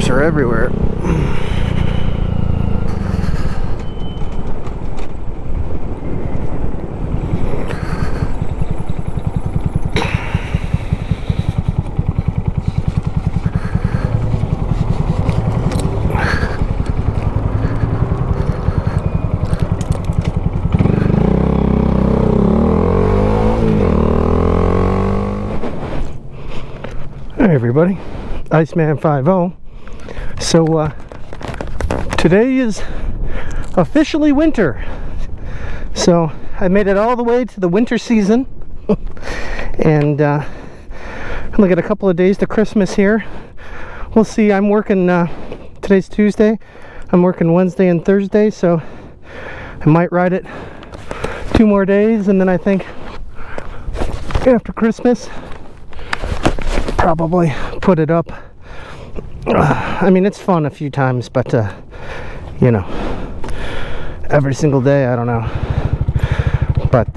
Cops are everywhere. Hey everybody, Iceman 50. So today is officially winter. So I made it all the way to the winter season, and only got a couple of days to Christmas here. We'll see. I'm working. Today's Tuesday. I'm working Wednesday and Thursday, so I might ride it 2 more days, and then I think after Christmas, probably put it up. I mean, it's fun a few times, but you know, every single day, I don't know. But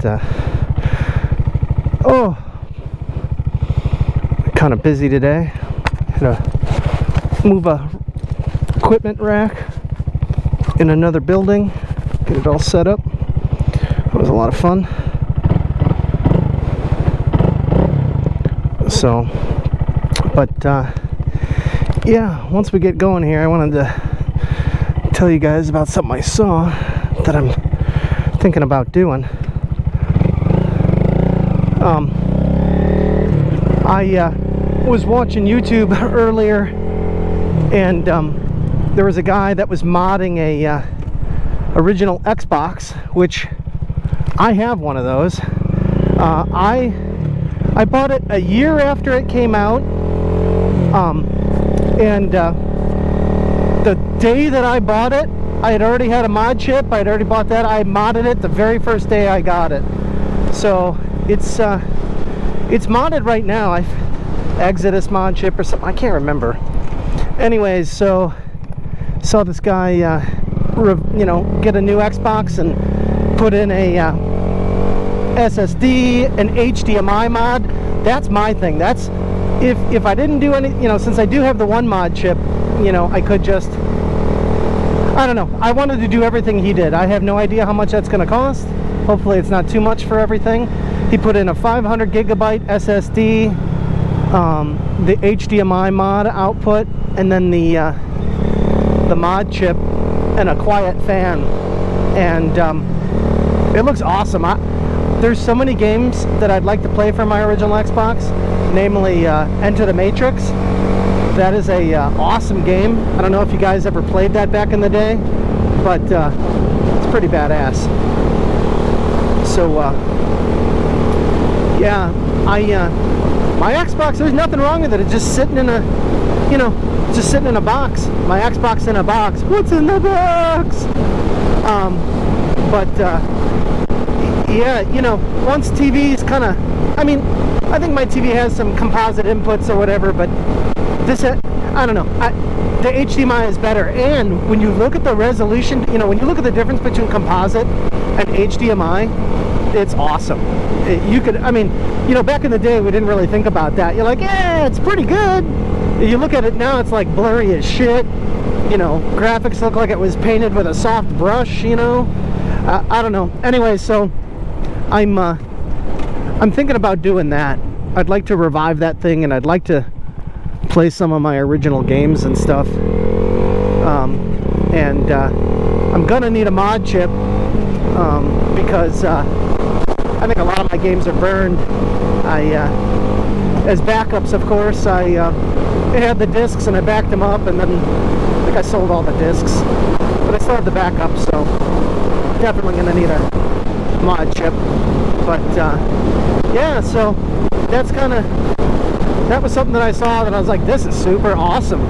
oh, kind of busy today. Had to move a equipment rack in another building, get it all set up. It was a lot of fun. So, but yeah, once we get going here, I wanted to tell you guys about something I saw that I'm thinking about doing. I was watching YouTube earlier, and there was a guy that was modding a original Xbox, which I have one of those. I bought it a year after it came out, and the day that I bought it, I had already had a mod chip. I had already bought that. I modded it the very first day I got it. So it's modded right now. Exodus mod chip or something. I can't remember. Anyways, so saw this guy, you know, get a new Xbox and put in a SSD, an HDMI mod. That's my thing. That's if I didn't do any, you know, since I do have the one mod chip, you know, I could just, I don't know. I wanted to do everything he did. I have no idea how much that's going to cost. Hopefully it's not too much for everything. He put in a 500 gigabyte SSD, the HDMI mod output, and then the mod chip and a quiet fan, and it looks awesome. There's so many games that I'd like to play for my original Xbox, namely Enter the Matrix. That is a awesome game. I don't know if you guys ever played that back in the day, but it's pretty badass. So yeah, my Xbox, there's nothing wrong with it. It's just sitting in a, you know, just sitting in a box. My Xbox in a box. What's in the box? But yeah, you know, once TV's kind of, I mean, I think my TV has some composite inputs or whatever, but this, I don't know, the HDMI is better. And when you look at the resolution, you know, when you look at the difference between composite and HDMI, it's awesome. You could, I mean, you know, back in the day we didn't really think about that. You're like, yeah, it's pretty good. You look at it now, it's like blurry as shit. You know, graphics look like it was painted with a soft brush, you know. I don't know. Anyway, so I'm thinking about doing that. I'd like to revive that thing, and I'd like to play some of my original games and stuff. And I'm gonna need a mod chip, because I think a lot of my games are burned. As backups, of course, I had the discs and I backed them up, and then I think I sold all the discs, but I still have the backup, so definitely gonna need a mod chip. But yeah, so that's kind of, that was something that I saw that I was like, this is super awesome.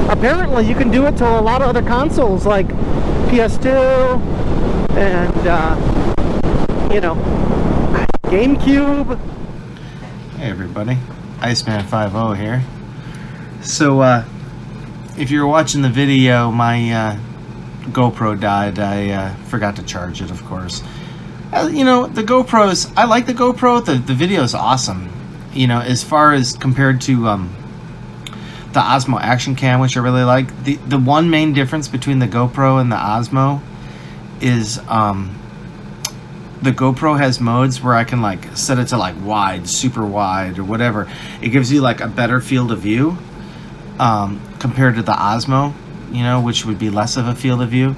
Apparently you can do it to a lot of other consoles like PS2 and you know, GameCube. Hey everybody, Iceman 50 here. So if you're watching the video, my GoPro died. I forgot to charge it, of course. You know, the GoPros, I like the GoPro. The video is awesome. You know, as far as compared to the Osmo Action Cam, which I really like. The one main difference between the GoPro and the Osmo is the GoPro has modes where I can like set it to like wide, super wide, or whatever. It gives you like a better field of view compared to the Osmo, you know, which would be less of a field of view.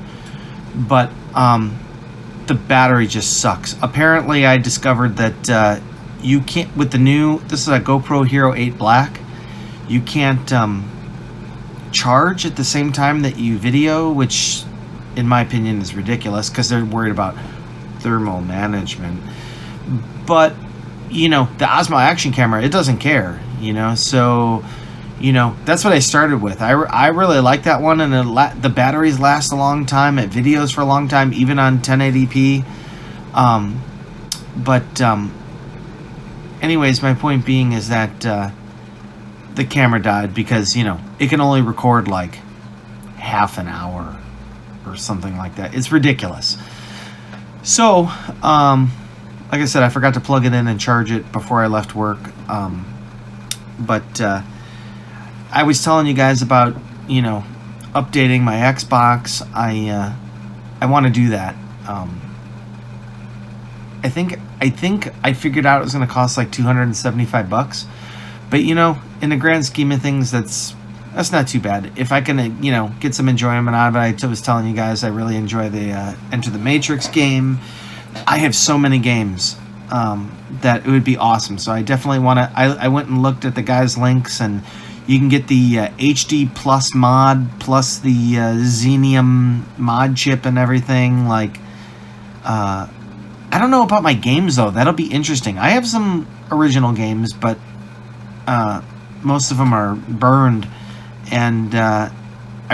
But the battery just sucks. Apparently, I discovered that you can't, with the new, this is a GoPro Hero 8 Black, you can't charge at the same time that you video, which in my opinion is ridiculous because they're worried about thermal management. But, you know, the Osmo Action Camera, it doesn't care, you know, so, you know, that's what I started with. I really like that one, and the batteries last a long time. It videos for a long time, even on 1080p. Anyways, my point being is that the camera died because, you know, it can only record like half an hour or something like that. It's ridiculous. So, like I said, I forgot to plug it in and charge it before I left work. I was telling you guys about, you know, updating my Xbox. I want to do that. I think I figured out it was going to cost like $275, but you know, in the grand scheme of things, that's not too bad. If I can, you know, get some enjoyment out of it. I was telling you guys I really enjoy the Enter the Matrix game. I have so many games that it would be awesome. So I definitely want to. I went and looked at the guys' links, and you can get the HD Plus mod plus the Xenium mod chip and everything. Like, I don't know about my games though. That'll be interesting. I have some original games, but most of them are burned. And I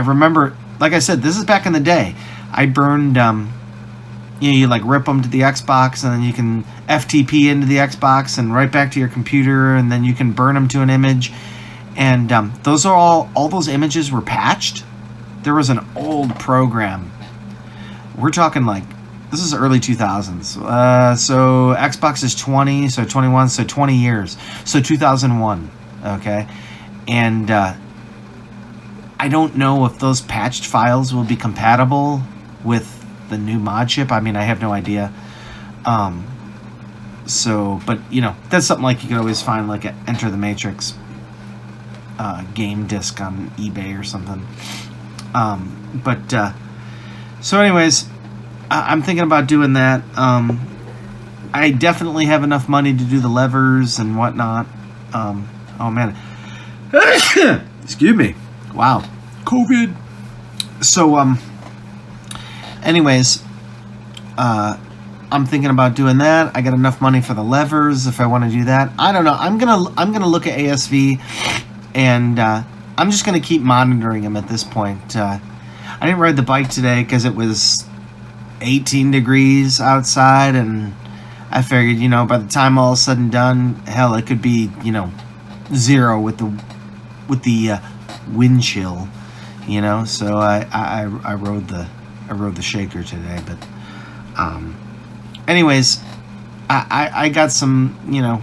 remember, like I said, this is back in the day. I burned, you know, you like rip them to the Xbox, and then you can FTP into the Xbox and right back to your computer, and then you can burn them to an image. And those are all those images were patched. There was an old program. We're talking like, this is early 2000s. So Xbox is 20, so 21, so 20 years. So 2001, okay? And I don't know if those patched files will be compatible with the new mod chip. I mean, I have no idea. But, you know, that's something like you can always find like an Enter the Matrix game disc on eBay or something. So anyways, I'm thinking about doing that. I definitely have enough money to do the levers and whatnot. Oh man. Excuse me. Wow. COVID. So, anyways, I'm thinking about doing that. I got enough money for the levers if I want to do that. I don't know. I'm gonna look at ASV, and I'm just gonna keep monitoring him at this point. I didn't ride the bike today because it was 18 degrees outside, and I figured, you know, by the time all is said and done, hell, it could be, you know, 0 with the wind chill, you know. So I rode the shaker today, but anyways, I got some, you know,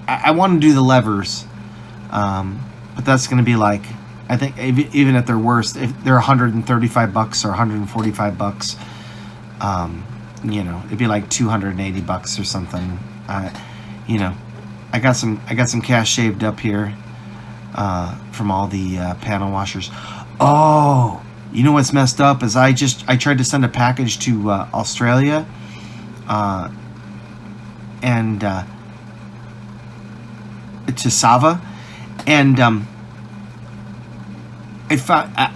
I want to do the levers, but that's going to be like, I think even at their worst, if they're $135 or $145, you know, it'd be like $280 or something. You know, I got some cash saved up here from all the panel washers. Oh, you know what's messed up is I tried to send a package to Australia, and to Sava, and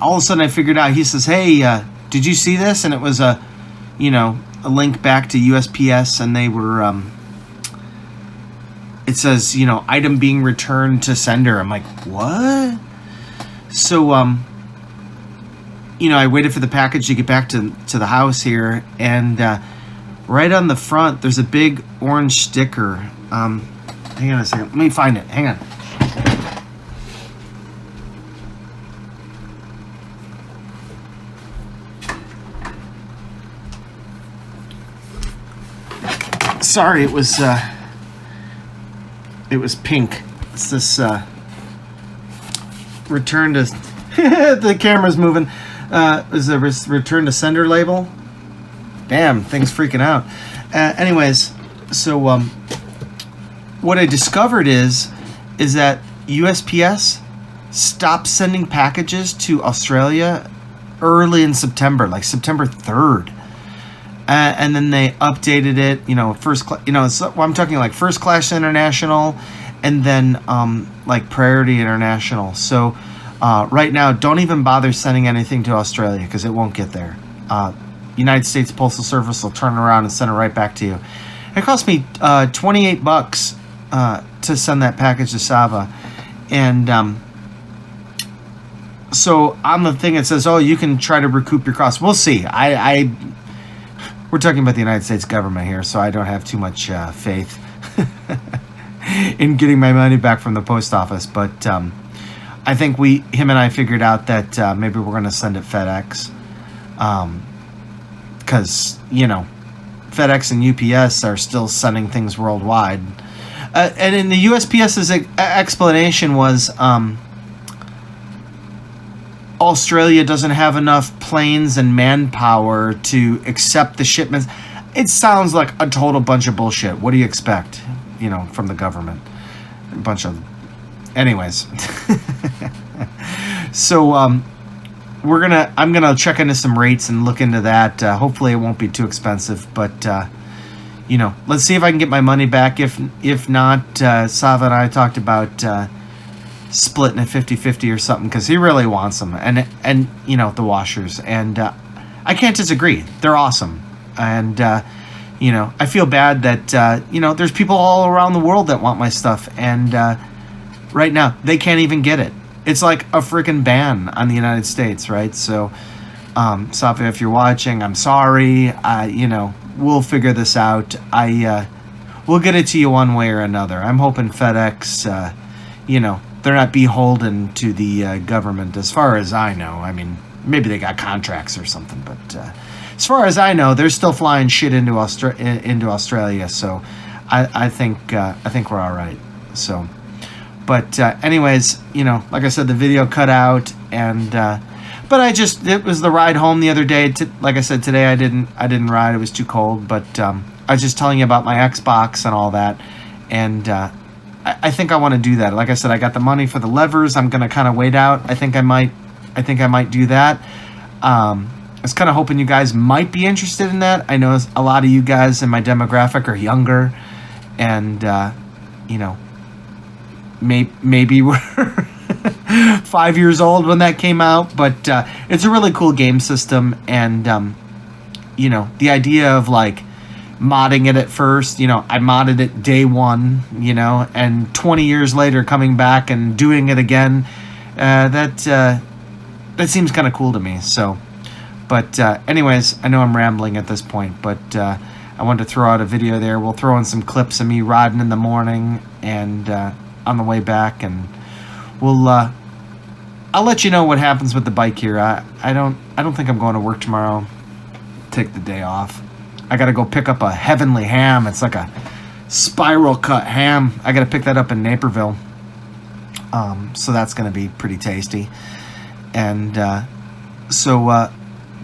all of a sudden I figured out, he says, hey, did you see this? And it was a link back to USPS, and they were, it says, you know, item being returned to sender. I'm like, what? So, you know, I waited for the package to get back to the house here, and right on the front, there's a big orange sticker. Hang on a second. Let me find it. Hang on. Sorry, it was pink. It's this return to the camera's moving. Is a return to sender label. Damn, thing's freaking out. Anyways, so what I discovered is that USPS stopped sending packages to Australia early in September, like September 3rd. And then they updated it, I'm talking like first class international and then like priority international. So right now, don't even bother sending anything to Australia because it won't get there. United States Postal Service will turn around and send it right back to you. It cost me $28 to send that package to Sava. And so on the thing it says, oh, you can try to recoup your costs. We'll see. We're talking about the United States government here, so I don't have too much faith in getting my money back from the post office. But I think him and I figured out that maybe we're going to send it FedEx. Because, FedEx and UPS are still sending things worldwide. And in the USPS's explanation was Australia doesn't have enough planes and manpower to accept the shipments. It sounds like a total bunch of bullshit. What do you expect, from the government? A bunch of... Anyways. So, I'm gonna check into some rates and look into that. Hopefully it won't be too expensive, but let's see if I can get my money back. If not, Sava and I talked about splitting it 50-50 or something because he really wants them, and the washers, and I can't disagree. They're awesome, and I feel bad that there's people all around the world that want my stuff, and right now they can't even get it. It's like a freaking ban on the United States, right? So, Sava, if you're watching, I'm sorry. We'll figure this out. We'll get it to you one way or another. I'm hoping FedEx, they're not beholden to the government as far as I know. I mean, maybe they got contracts or something, but as far as I know, they're still flying shit into Australia. So, I think we're all right. So. But anyways, like I said, the video cut out, and but it was the ride home the other day. Like I said, today I didn't ride; it was too cold. But I was just telling you about my Xbox and all that, and I think I want to do that. Like I said, I got the money for the levers. I'm gonna kind of wait out. I think I might do that. I was kind of hoping you guys might be interested in that. I know a lot of you guys in my demographic are younger, and maybe we're 5 years old when that came out, but it's a really cool game system, and the idea of like modding it at first, I modded it day one, and 20 years later coming back and doing it again, that seems kind of cool to me. So, but anyways, I know I'm rambling at this point, but I wanted to throw out a video there. We'll throw in some clips of me riding in the morning and on the way back, and we'll I'll let you know what happens with the bike here. I don't think I'm going to work tomorrow. Take the day off. I gotta go pick up a heavenly ham. It's like a spiral cut ham. I gotta pick that up in Naperville. So that's gonna be pretty tasty. And so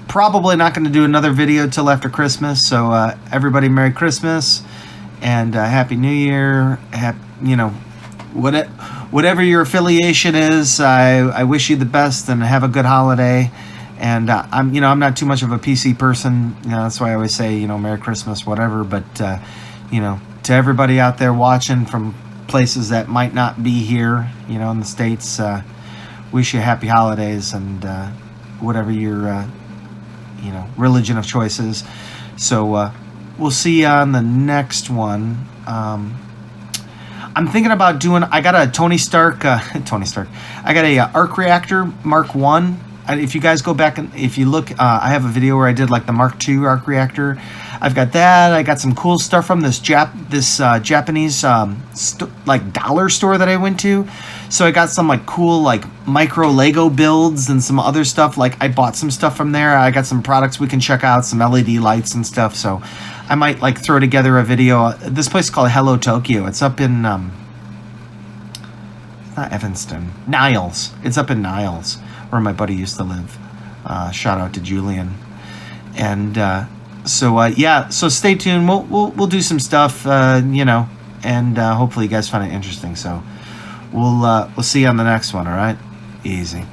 probably not gonna do another video till after Christmas. So everybody, Merry Christmas and Happy New Year. Whatever your affiliation is, I wish you the best and have a good holiday. And I'm not too much of a PC person. That's why I always say, Merry Christmas, whatever. But to everybody out there watching from places that might not be here, in the States, wish you happy holidays and whatever your religion of choice is. So we'll see you on the next one. I'm thinking about doing. I got a Tony Stark. I got a arc reactor Mark 1. If you guys go back and if you look, I have a video where I did like the Mark II arc reactor. I've got that. I got some cool stuff from this Japanese like dollar store that I went to. So I got some like cool like micro Lego builds and some other stuff. Like I bought some stuff from there. I got some products we can check out, some LED lights and stuff. So I might like throw together a video. This place is called Hello Tokyo. It's up in not Evanston. Niles. It's up in Niles, where my buddy used to live. Shout out to Julian. And yeah. So stay tuned. We'll do some stuff. And hopefully you guys find it interesting. So we'll see you on the next one. All right. Easy.